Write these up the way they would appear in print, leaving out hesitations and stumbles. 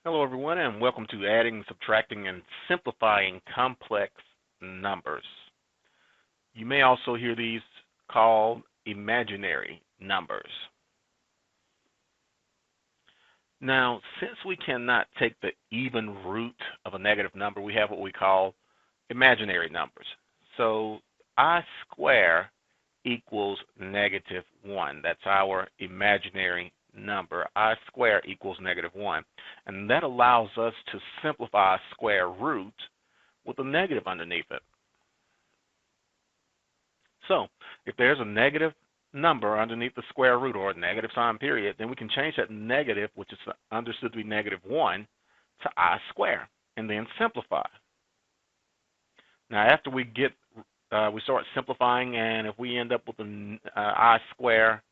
Hello everyone, and welcome to Adding, Subtracting, and Simplifying Complex Numbers. You may also hear these called imaginary numbers. Now, since we cannot take the even root of a negative number, we have what we call imaginary numbers. So I square equals -1. That's our imaginary number. I square equals -1. And that allows us to simplify square root with a negative underneath it. So if there's a negative number underneath the square root or a negative sign period, then we can change that negative, which is understood to be -1, to I square and then simplify. Now after we start simplifying, and if we end up with an I square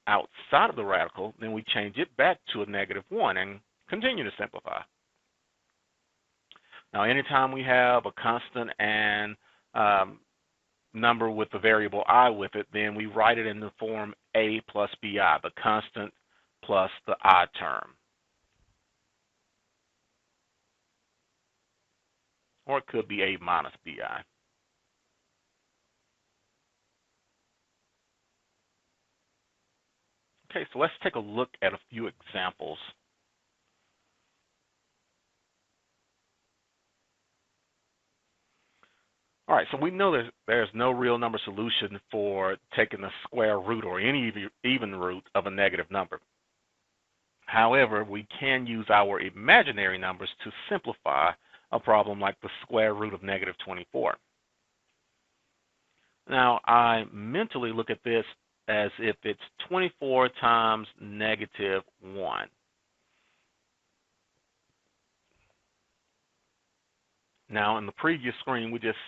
outside of the radical, then we change it back to a -1 and continue to simplify. Now anytime we have a constant and number with the variable I with it, then we write it in the form A plus BI, the constant plus the I term. Or it could be A minus BI. Okay, so let's take a look at a few examples. All right, so we know there's no real number solution for taking the square root or any even root of a negative number. However, we can use our imaginary numbers to simplify a problem like the square root of -24. Now, I mentally look at this as if it's 24 times -1. Now, in the previous screen, we just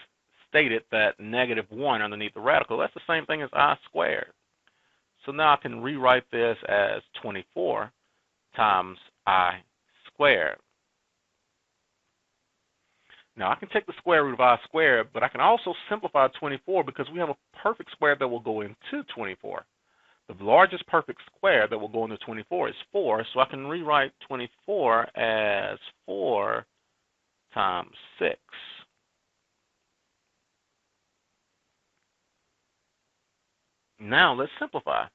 stated that -1 underneath the radical, that's the same thing as I squared. So now I can rewrite this as 24 times I squared. Now I can take the square root of I squared, but I can also simplify 24 because we have a perfect square that will go into 24. The largest perfect square that will go into 24 is 4, so I can rewrite 24 as 4 times 6. Now let's simplify.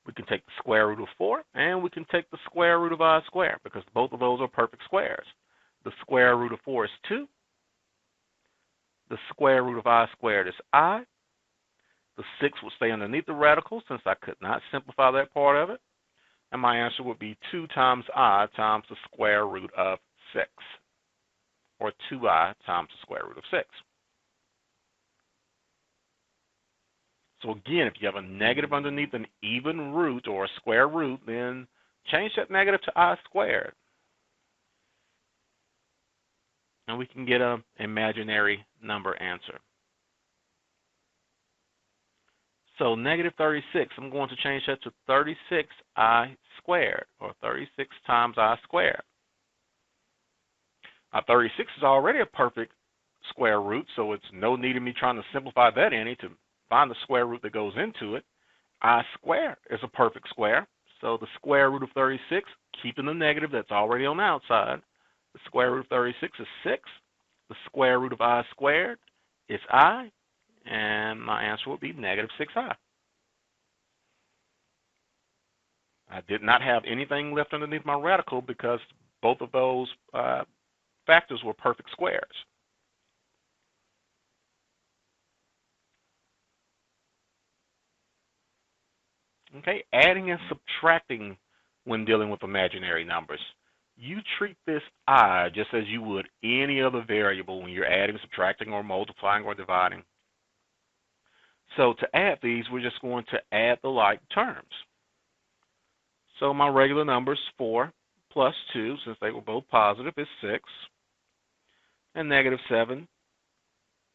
We can take the square root of 4 and we can take the square root of I squared because both of those are perfect squares. The square root of 4 is 2. The square root of I squared is I. The 6 will stay underneath the radical since I could not simplify that part of it. And my answer would be 2 times I times the square root of 6. Or 2I times the square root of 6. So again, if you have a negative underneath an even root or a square root, then change that negative to I squared. And we can get an imaginary number answer. So -36, I'm going to change that to 36I squared, or 36 times I squared. Now 36 is already a perfect square root, so it's no need of me trying to simplify that any to find the square root that goes into it. I squared is a perfect square, so the square root of 36, keeping the negative that's already on the outside, the square root of 36 is 6. The square root of I squared is I, and my answer would be -6I. I did not have anything left underneath my radical because both of those factors were perfect squares. Okay, adding and subtracting when dealing with imaginary numbers. You treat this I just as you would any other variable when you're adding, subtracting, or multiplying, or dividing. So to add these, we're just going to add the like terms. So my regular numbers, 4 plus 2, since they were both positive, is 6. And -7,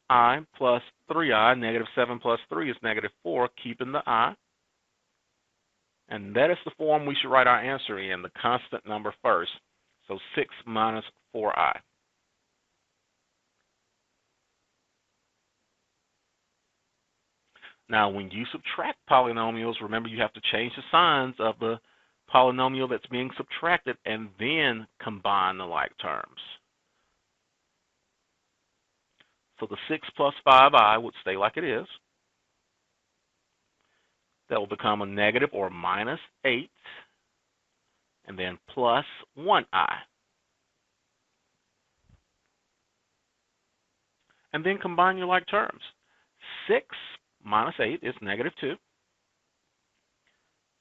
I plus 3I, -7 plus 3 is -4, keeping the I. And that is the form we should write our answer in, the constant number first. So 6 minus 4I. Now, when you subtract polynomials, remember you have to change the signs of the polynomial that's being subtracted and then combine the like terms. So the 6 plus 5i would stay like it is. That will become a negative or minus 8, and then plus 1i. And then combine your like terms. 6 minus 8 is negative 2.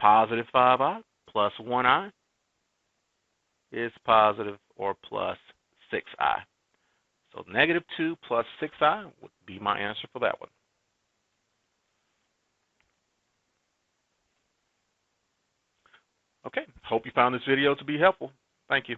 Positive 5i plus 1i is positive or plus 6i. So negative 2 plus 6i would be my answer for that one. Okay, hope you found this video to be helpful. Thank you.